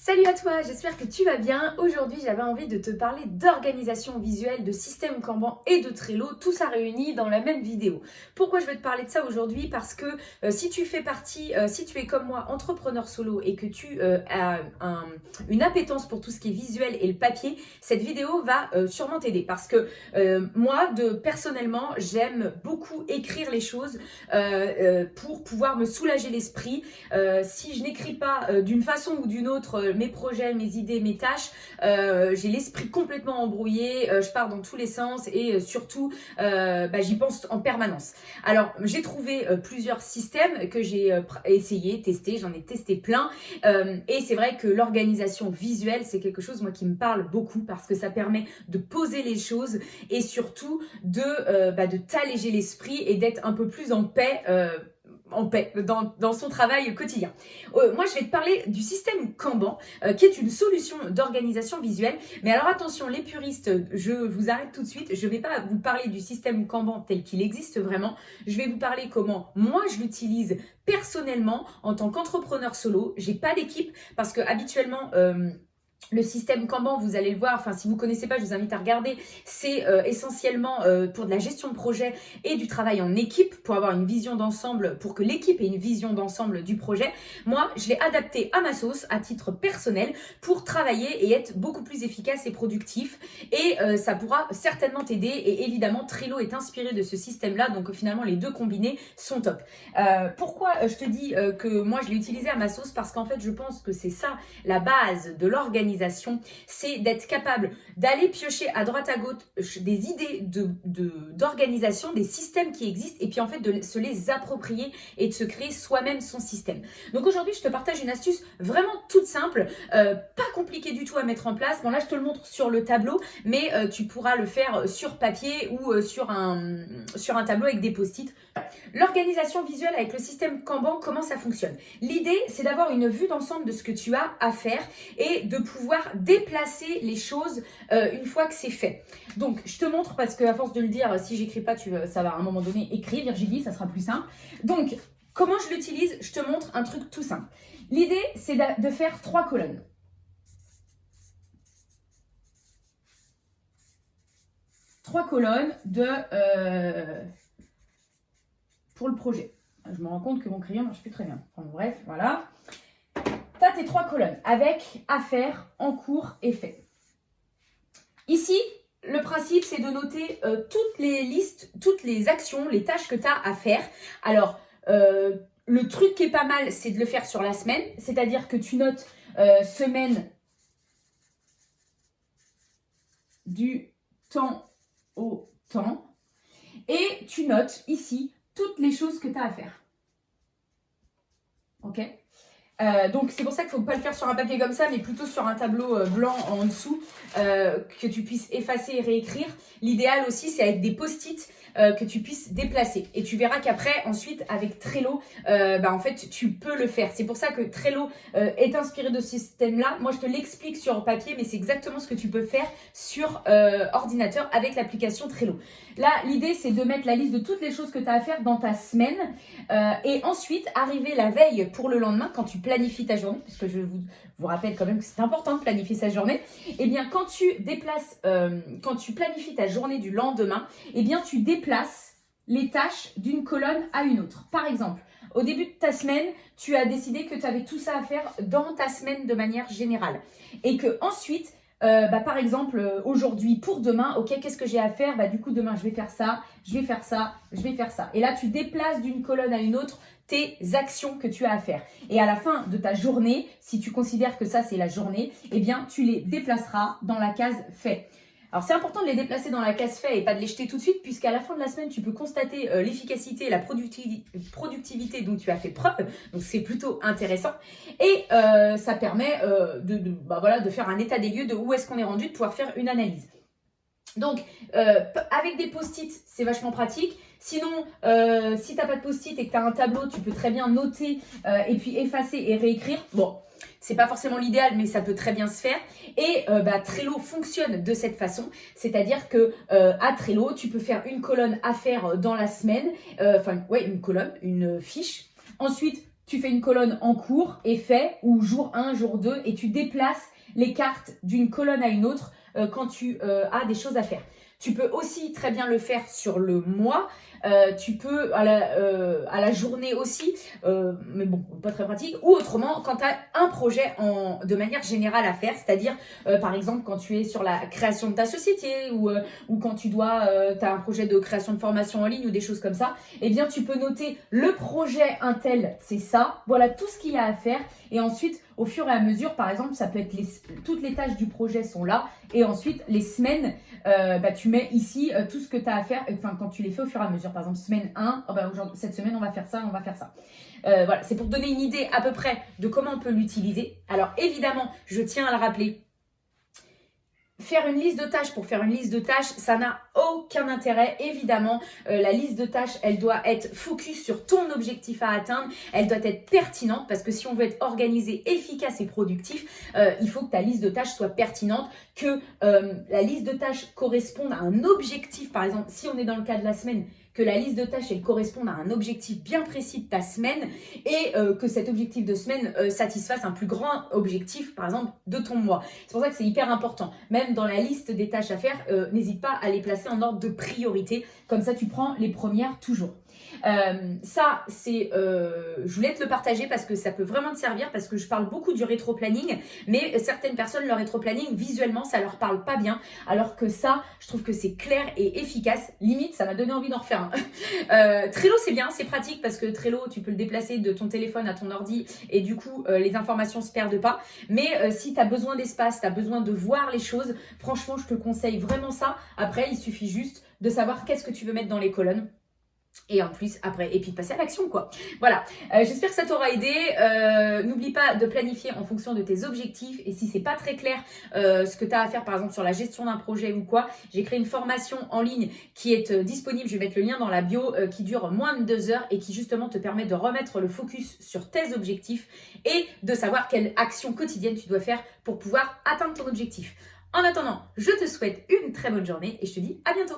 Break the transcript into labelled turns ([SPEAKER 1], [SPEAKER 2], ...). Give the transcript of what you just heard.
[SPEAKER 1] Salut à toi, j'espère que tu vas bien. Aujourd'hui, j'avais envie de te parler d'organisation visuelle, de système Kanban et de Trello, tout ça réuni dans la même vidéo. Pourquoi je vais te parler de ça aujourd'hui? Parce que si tu fais partie, si tu es comme moi, entrepreneur solo et que tu as une appétence pour tout ce qui est visuel et le papier, cette vidéo va sûrement t'aider. Parce que moi, personnellement, j'aime beaucoup écrire les choses pour pouvoir me soulager l'esprit. Si je n'écris pas d'une façon ou d'une autre mes projets, mes idées, mes tâches, j'ai l'esprit complètement embrouillé, je pars dans tous les sens et surtout j'y pense en permanence. Alors j'ai trouvé plusieurs systèmes que j'ai essayé, testé, j'en ai testé plein et c'est vrai que l'organisation visuelle c'est quelque chose moi qui me parle beaucoup parce que ça permet de poser les choses et surtout de t'alléger l'esprit et d'être un peu plus en paix dans son travail quotidien. Moi, je vais te parler du système Kanban, qui est une solution d'organisation visuelle. Mais alors attention, les puristes, je vous arrête tout de suite. Je ne vais pas vous parler du système Kanban tel qu'il existe vraiment. Je vais vous parler comment moi je l'utilise personnellement en tant qu'entrepreneur solo. J'ai pas d'équipe parce que habituellement le système Kanban, vous allez le voir, enfin si vous ne connaissez pas, je vous invite à regarder, c'est essentiellement pour de la gestion de projet et du travail en équipe, pour avoir une vision d'ensemble, pour que l'équipe ait une vision d'ensemble du projet. Moi, je l'ai adapté à ma sauce, à titre personnel, pour travailler et être beaucoup plus efficace et productif. Et ça pourra certainement t'aider. Et évidemment, Trello est inspiré de ce système-là, donc finalement les deux combinés sont top. Pourquoi je te dis que moi je l'ai utilisé à ma sauce? Parce qu'en fait, je pense que c'est ça la base de l'organisation, c'est d'être capable d'aller piocher à droite à gauche des idées d'organisation, des systèmes qui existent et puis en fait de se les approprier et de se créer soi-même son système. Donc aujourd'hui, je te partage une astuce vraiment toute simple, pas compliquée du tout à mettre en place. Bon là, je te le montre sur le tableau, mais tu pourras le faire sur papier ou sur un tableau avec des post-it. L'organisation visuelle avec le système Kanban, comment ça fonctionne? L'idée, c'est d'avoir une vue d'ensemble de ce que tu as à faire et de pouvoir déplacer les choses une fois que c'est fait. Donc, je te montre parce qu'à force de le dire, si j'écris pas, ça va à un moment donné écrire, Virginie, ça sera plus simple. Donc, comment je l'utilise? Je te montre un truc tout simple. L'idée, c'est de faire 3 colonnes. Trois colonnes pour le projet. Je me rends compte que mon crayon ne marche plus très bien. Enfin, bref, voilà. Tu as tes 3 colonnes avec à faire, en cours et fait. Ici, le principe, c'est de noter toutes les listes, toutes les actions, les tâches que tu as à faire. Alors, le truc qui est pas mal, c'est de le faire sur la semaine. C'est-à-dire que tu notes semaine du temps au temps. Et tu notes ici toutes les choses que tu as à faire. Ok? Donc c'est pour ça qu'il ne faut pas le faire sur un papier comme ça, mais plutôt sur un tableau blanc en dessous, que tu puisses effacer et réécrire. L'idéal aussi, c'est avec des post-it que tu puisses déplacer. Et tu verras qu'après, ensuite, avec Trello, en fait, tu peux le faire. C'est pour ça que Trello est inspiré de ce système-là. Moi, je te l'explique sur papier, mais c'est exactement ce que tu peux faire sur ordinateur avec l'application Trello. Là, l'idée, c'est de mettre la liste de toutes les choses que tu as à faire dans ta semaine et ensuite, arriver la veille pour le lendemain, quand tu planifies ta journée, puisque je vous rappelle quand même que c'est important de planifier sa journée, eh bien, quand tu planifies ta journée du lendemain, eh bien, tu déplaces les tâches d'une colonne à une autre. Par exemple, au début de ta semaine, tu as décidé que tu avais tout ça à faire dans ta semaine de manière générale. Et que ensuite, par exemple, aujourd'hui pour demain, ok, qu'est-ce que j'ai à faire? Du coup, demain, je vais faire ça, je vais faire ça, je vais faire ça. Et là, tu déplaces d'une colonne à une autre tes actions que tu as à faire. Et à la fin de ta journée, si tu considères que ça, c'est la journée, eh bien, tu les déplaceras dans la case fait. Alors, c'est important de les déplacer dans la case fait et pas de les jeter tout de suite, puisqu'à la fin de la semaine, tu peux constater l'efficacité et la productivité dont tu as fait preuve. Donc, c'est plutôt intéressant. Et ça permet de faire un état des lieux de où est-ce qu'on est rendu, de pouvoir faire une analyse. Donc, avec des post-it, c'est vachement pratique. Sinon, si tu n'as pas de post-it et que tu as un tableau, tu peux très bien noter et puis effacer et réécrire. Bon, c'est pas forcément l'idéal, mais ça peut très bien se faire. Et Trello fonctionne de cette façon. C'est-à-dire que à Trello, tu peux faire une colonne à faire dans la semaine. Une colonne, une fiche. Ensuite, tu fais une colonne en cours et fait, ou jour 1, jour 2, et tu déplaces les cartes d'une colonne à une autre quand tu as des choses à faire. Tu peux aussi très bien le faire sur le mois. Tu peux à la journée aussi, mais bon, pas très pratique. Ou autrement, quand tu as un projet de manière générale à faire, c'est-à-dire par exemple quand tu es sur la création de ta société ou quand tu as un projet de création de formation en ligne ou des choses comme ça, eh bien tu peux noter le projet Intel, c'est ça, voilà tout ce qu'il y a à faire. Et ensuite, au fur et à mesure, par exemple, ça peut être toutes les tâches du projet sont là. Et ensuite, les semaines, tu mets ici tout ce que tu as à faire. Enfin, quand tu les fais au fur et à mesure. Par exemple, semaine 1, cette semaine, on va faire ça, on va faire ça. Voilà, c'est pour donner une idée à peu près de comment on peut l'utiliser. Alors, évidemment, je tiens à le rappeler. Faire une liste de tâches pour faire une liste de tâches, ça n'a aucun intérêt. Évidemment, la liste de tâches, elle doit être focus sur ton objectif à atteindre. Elle doit être pertinente parce que si on veut être organisé, efficace et productif, il faut que ta liste de tâches soit pertinente, que la liste de tâches corresponde à un objectif. Par exemple, si on est dans le cas de la semaine, que la liste de tâches, elle corresponde à un objectif bien précis de ta semaine et que cet objectif de semaine satisfasse un plus grand objectif, par exemple, de ton mois. C'est pour ça que c'est hyper important. Même dans la liste des tâches à faire, n'hésite pas à les placer en ordre de priorité. Comme ça, tu prends les premières toujours. Ça, je voulais te le partager parce que ça peut vraiment te servir parce que je parle beaucoup du rétro-planning, mais certaines personnes, leur rétro-planning, visuellement, ça leur parle pas bien, alors que ça, je trouve que c'est clair et efficace. Limite, ça m'a donné envie d'en refaire un. Trello, c'est bien, c'est pratique parce que Trello, tu peux le déplacer de ton téléphone à ton ordi et du coup, les informations se perdent pas. Mais si tu as besoin d'espace, tu as besoin de voir les choses, franchement, je te conseille vraiment ça. Après, il suffit juste de savoir qu'est-ce que tu veux mettre dans les colonnes. Et en plus, après, et puis de passer à l'action, quoi. Voilà, j'espère que ça t'aura aidé. N'oublie pas de planifier en fonction de tes objectifs. Et si c'est pas très clair ce que tu as à faire, par exemple, sur la gestion d'un projet ou quoi, j'ai créé une formation en ligne qui est disponible. Je vais mettre le lien dans la bio, qui dure moins de 2 heures et qui justement te permet de remettre le focus sur tes objectifs et de savoir quelle action quotidienne tu dois faire pour pouvoir atteindre ton objectif. En attendant, je te souhaite une très bonne journée et je te dis à bientôt.